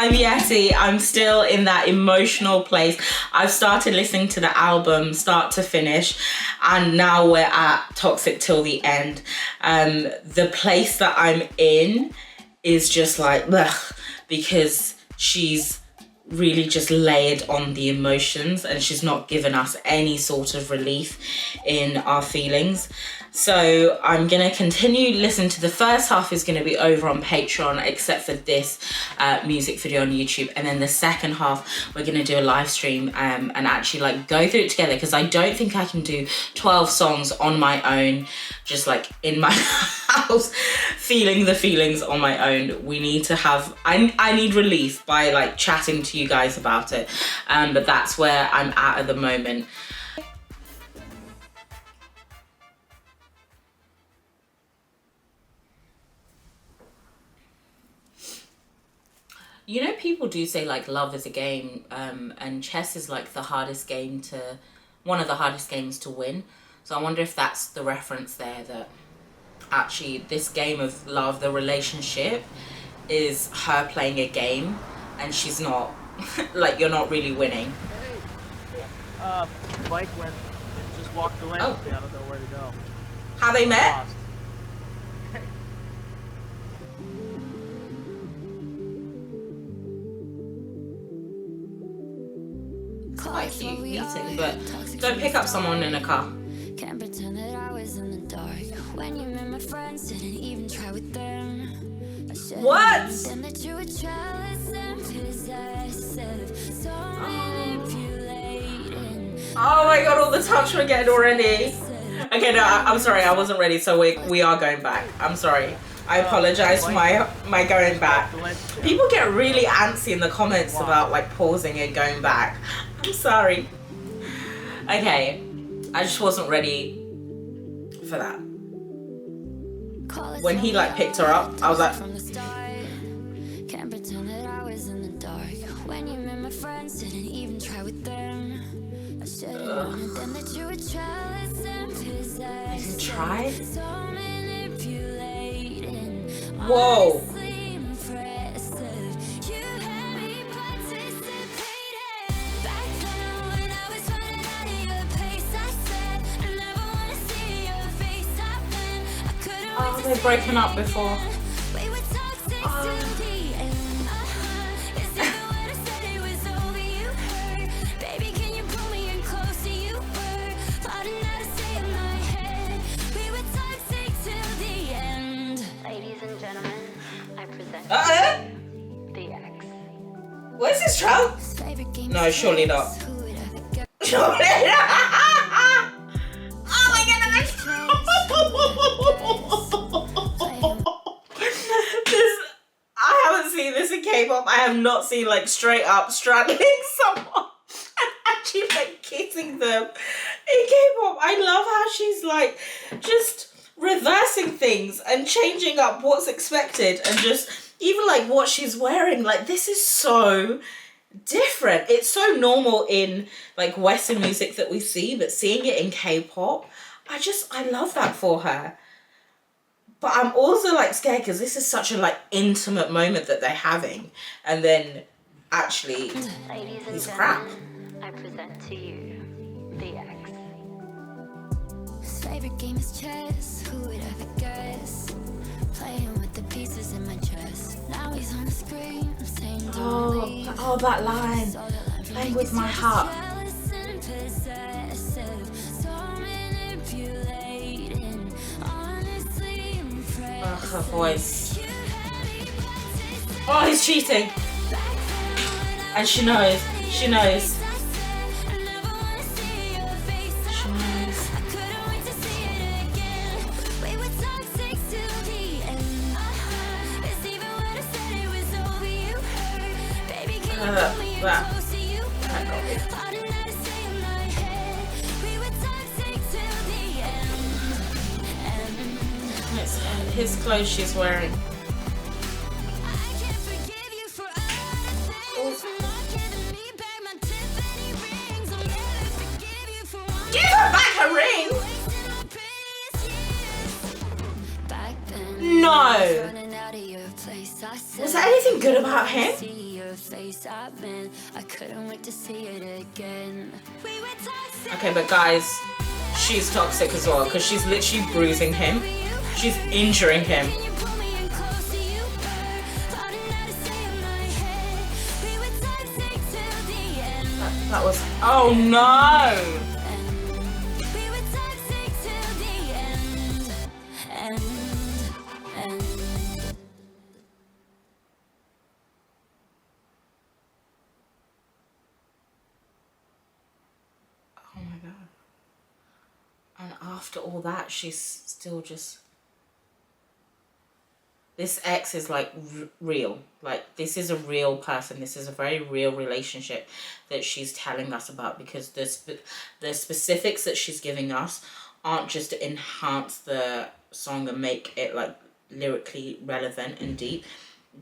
time Yeti. I'm still in that emotional place. I've started listening to the album start to finish, and now we're at Toxic Till the End. The place that I'm in is just like, ugh, because she's really just layered on the emotions and she's not given us any sort of relief in our feelings. So I'm gonna continue listening to the first half is gonna be over on Patreon, except for this music video on YouTube, and then the second half we're gonna do a live stream and actually like go through it together, because I don't think I can do 12 songs on my own, just like in my house, feeling the feelings on my own. We need to have, I need relief by like chatting to you guys about it, but that's where I'm at the moment. You know, people do say like love is a game, and chess is like the hardest game to, one of the hardest games to win. So I wonder if that's the reference there, that actually this game of love, the relationship, is her playing a game and she's not, like, you're not really winning. Hey, Mike went and just walked away with me. I don't know where to go. How they met? Quite cute meeting, but don't pick up someone in a car. Can't pretend that I was in the dark when you met my friends, didn't even try with them. What? That you were jealous and possessive, so manipulating. Oh my god, all the touch we're getting already. Okay, no, I'm sorry, I wasn't ready, so we are going back. I'm sorry. I apologize for my going back. People get really antsy in the comments about like pausing and going back. I'm sorry. Okay, I just wasn't ready for that. When he like picked her up, I was like, can't pretend that I was in the dark when you met my friends, didn't even try with them. I should have known then that you were jealous and possessive. Try? So manipulating. Whoa. Oh, they've broken up before. Ladies and gentlemen, I present the X. Where's his trunk? No, surely not. Surely not. Oh my goodness. I haven't seen this in K-pop. I have not seen like straight up straddling someone and actually like kissing them in K-pop. I love how she's like just reversing things and changing up what's expected, and just even like what she's wearing. Like, this is so different. It's so normal in like Western music that we see, but seeing it in K-pop, I love that for her. But I'm also like scared because this is such a like intimate moment that they're having, and then actually he's crap. I present to you the X. His favorite game is chess. Who would ever guess? Playing with the pieces in my chest. Now he's on the screen. I'm saying don't leave. Oh, that line. Playing with my heart. Oh, her voice. Oh, he's cheating. And she knows. She knows. His clothes she's wearing. Give her back her ring! No! Was there anything good about him? a face I've been. I couldn't wait to see it again. We were toxic. Okay, but guys, she's toxic as well, because she's literally bruising him. She's injuring him. That was, oh no! Oh my god. And after all that, she's still just... This ex is like real. Like, this is a real person. This is a very real relationship that she's telling us about, because the specifics that she's giving us aren't just to enhance the song and make it like lyrically relevant and deep.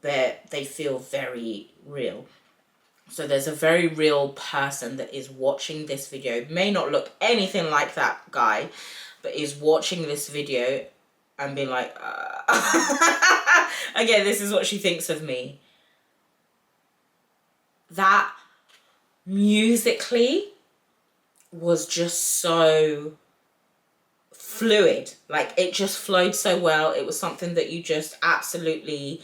They feel very real. So there's a very real person that is watching this video. May not look anything like that guy, but is watching this video and be like, again, this is what she thinks of me. That musically was just so fluid. Like, it just flowed so well. It was something that you just absolutely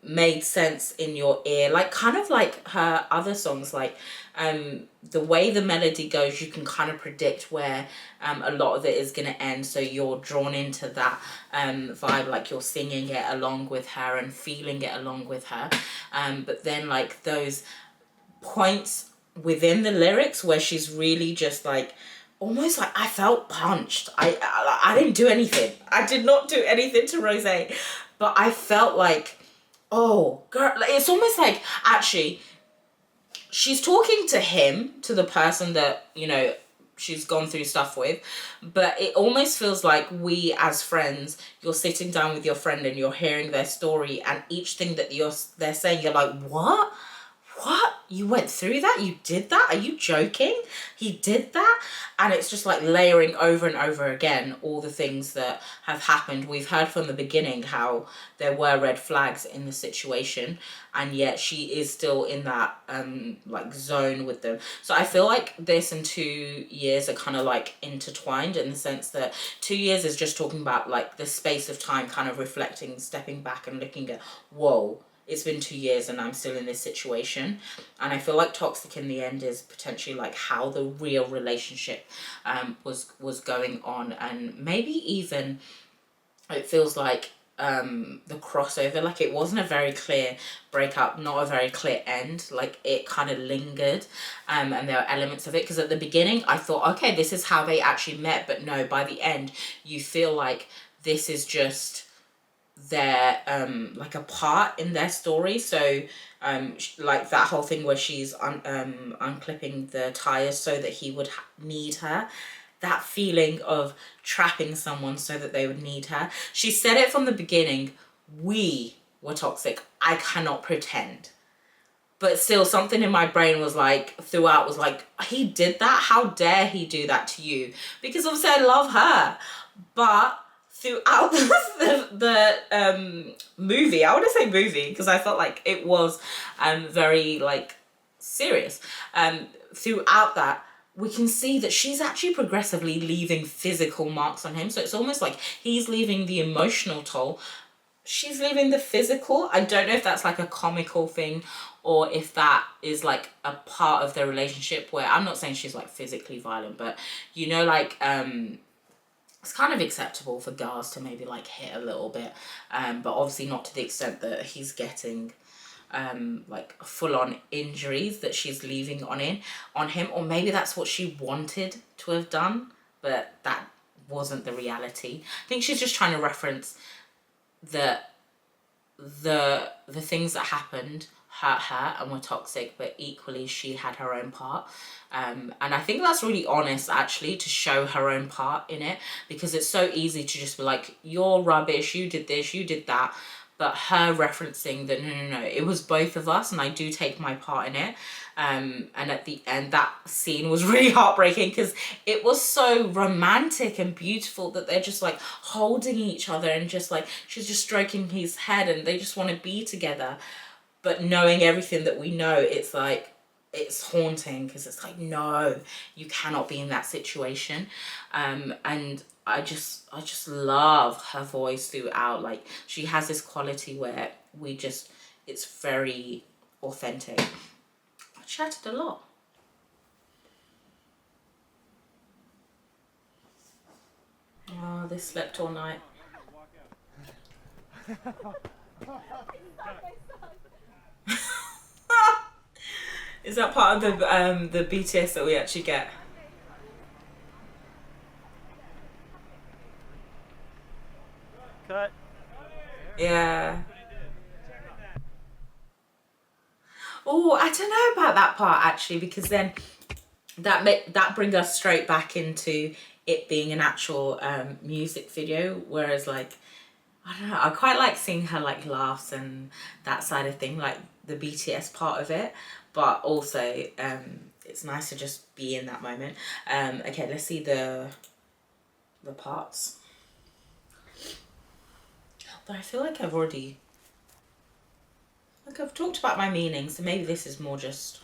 made sense in your ear. Like, kind of like her other songs, like the way the melody goes, you can kind of predict where a lot of it is going to end, so you're drawn into that vibe, like you're singing it along with her and feeling it along with her. But then like those points within the lyrics where she's really just like, almost like, I felt punched. I didn't do anything. I did not do anything to Rosie, but I felt like, oh girl, it's almost like, actually, she's talking to him, to the person that, you know, she's gone through stuff with, but it almost feels like we as friends, you're sitting down with your friend and you're hearing their story, and each thing that they're saying, you're like, what? You went through that? You did that? Are you joking? He did that? And it's just like layering over and over again all the things that have happened. We've heard from the beginning how there were red flags in the situation, and yet she is still in that like zone with them. So I feel like this and 2 years are kind of like intertwined, in the sense that 2 years is just talking about like the space of time, kind of reflecting, stepping back and looking at, whoa, it's been 2 years and I'm still in this situation. And I feel like Toxic in the end is potentially like how the real relationship was going on. And maybe even it feels like the crossover, like it wasn't a very clear breakup, not a very clear end. Like it kind of lingered, and there were elements of it, because at the beginning I thought, okay, this is how they actually met. But no, by the end you feel like this is just their like a part in their story. So like that whole thing where she's unclipping the tires so that he would need her, that feeling of trapping someone so that they would need her. She said it from the beginning, we were toxic, I cannot pretend. But still something in my brain was like, throughout was like, he did that? How dare he do that to you? Because obviously I love her, but throughout the movie, I want to say movie because I felt like it was very like serious. Throughout that, we can see that she's actually progressively leaving physical marks on him. So it's almost like he's leaving the emotional toll, she's leaving the physical. I don't know if that's like a comical thing or if that is like a part of their relationship, where I'm not saying she's like physically violent, but you know, like it's kind of acceptable for girls to maybe like hit a little bit, but obviously not to the extent that he's getting like full-on injuries that she's leaving on him. Or maybe that's what she wanted to have done, but that wasn't the reality. I think she's just trying to reference that the things that happened hurt her and were toxic, but equally she had her own part. And I think that's really honest, actually, to show her own part in it, because it's so easy to just be like, you're rubbish, you did this, you did that. But her referencing that, no, it was both of us and I do take my part in it. And at the end, that scene was really heartbreaking because it was so romantic and beautiful that they're just like holding each other and just like, she's just stroking his head and they just want to be together. but knowing everything that we know, it's like, it's haunting, because it's like, no, you cannot be in that situation. And I just love her voice throughout. Like, she has this quality where it's very authentic. I chatted a lot. Oh, they slept all night. Is that part of the BTS that we actually get? Cut. Yeah. Oh, I don't know about that part actually, because then that brings us straight back into it being an actual music video, whereas like, I don't know, I quite like seeing her like laughs and that side of thing, like the BTS part of it, but also it's nice to just be in that moment. Okay, let's see the parts. But I feel like I've talked about my meaning, so maybe this is more just...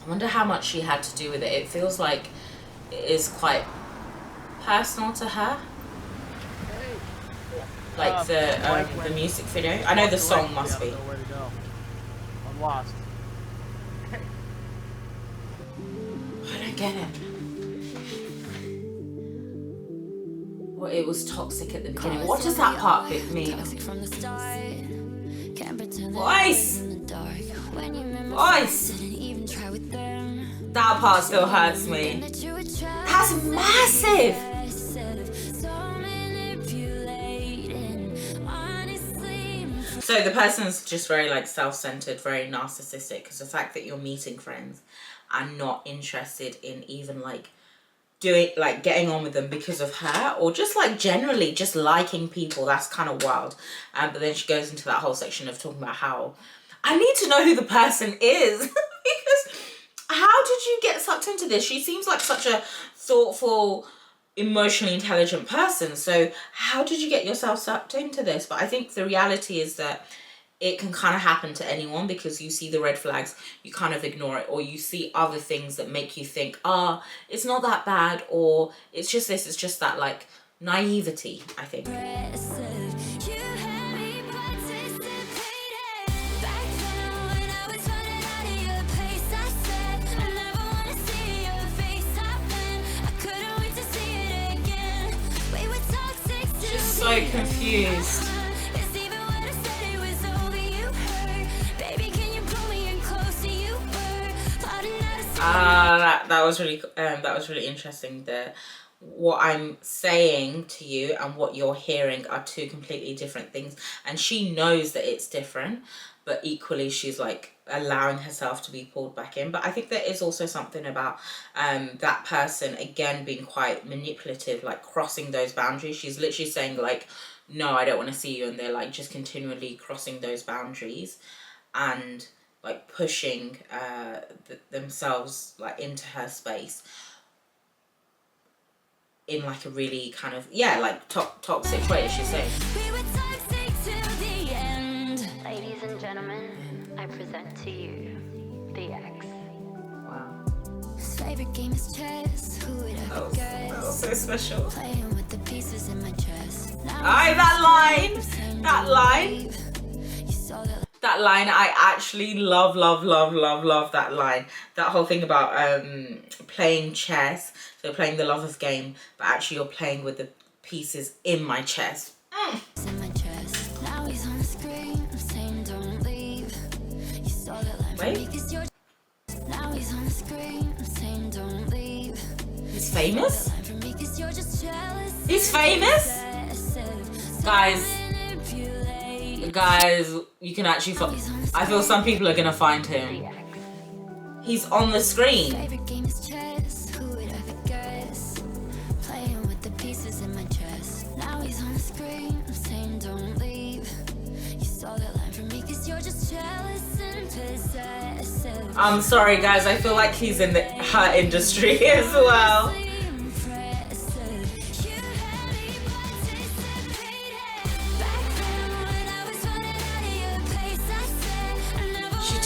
I wonder how much she had to do with it. It feels like it is quite personal to her. Like the music video. I know the song must be. I don't know where to go. I'm lost. I don't get it. Well, it was toxic at the beginning. What does that part mean? Voice! Voice! That part still hurts me. That's massive! So the person's just very like self-centered, very narcissistic, because the fact that you're meeting friends and not interested in even like getting on with them because of her, or just like generally just liking people, that's kind of wild. But then she goes into that whole section of talking about how I need to know who the person is because how did you get sucked into this? She seems like such a thoughtful, emotionally intelligent person, so how did you get yourself sucked into this? But I think the reality is that it can kind of happen to anyone, because you see the red flags, you kind of ignore it, or you see other things that make you think, it's not that bad, or it's just this, it's just that, like naivety, I think. Just so confused. That was really interesting. What I'm saying to you and what you're hearing are two completely different things, and she knows that it's different, but equally she's like allowing herself to be pulled back in. But I think there is also something about that person again being quite manipulative, like crossing those boundaries. She's literally saying like, no, I don't want to see you, and they're like just continually crossing those boundaries and like pushing themselves like into her space in like a really kind of, like toxic way, as she's saying. We were toxic till the end. Ladies and gentlemen, I present to you the X. Wow. His favorite game is chess. Who would ever guess? That was so special. Playing with the pieces in my chest. That line, I actually love that line. That whole thing about playing chess, so playing the lover's game, but actually you're playing with the pieces in my chest. In my chest. Now he's on the screen, I'm saying don't leave. You saw that line from me 'cause you're. Now he's on the screen, I'm saying don't leave. He's famous? Line from me 'cause you're just jealous. He's famous? Guys, you can actually I feel some people are gonna find him. He's on the screen. Favorite game is chess. Who would ever guess? Playing with the pieces in my chest. Now he's on the screen, I'm saying don't leave. You saw that line from me 'cause you're just jealous and possessive. I'm sorry guys, I feel like he's in her industry as well.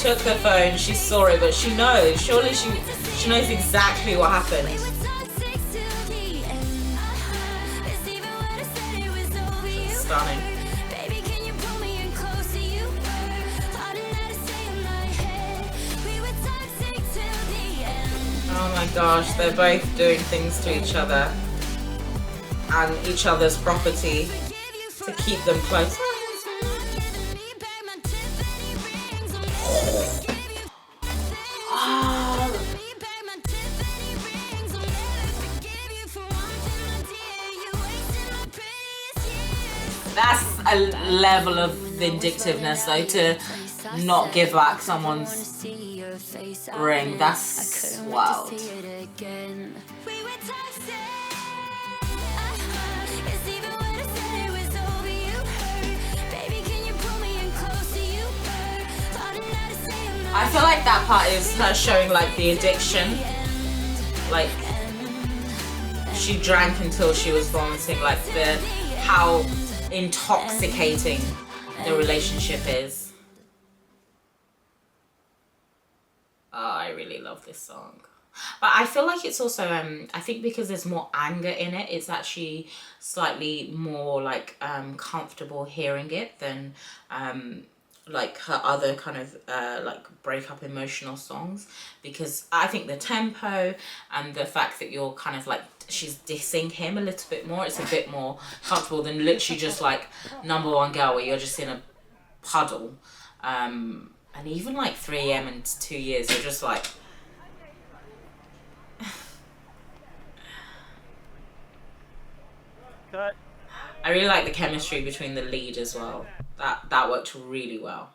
took the phone, she saw it, but she knows. Surely she knows exactly what happened. Stunning. Oh my gosh, they're both doing things to each other and each other's property to keep them close. That's a level of vindictiveness though, to not give back someone's ring. That's wild. I feel like that part is her showing like the addiction. Like she drank until she was vomiting, like how intoxicating the relationship is. Oh, I really love this song. But I feel like it's also, I think because there's more anger in it, it's actually slightly more like comfortable hearing it than like her other kind of like breakup emotional songs, because I think the tempo and the fact that you're kind of like, she's dissing him a little bit more, it's a bit more comfortable than literally just like Number One Girl where you're just in a puddle. And even like 3am and 2 years, you're just like Cut. I really like the chemistry between the lead as well. That worked really well.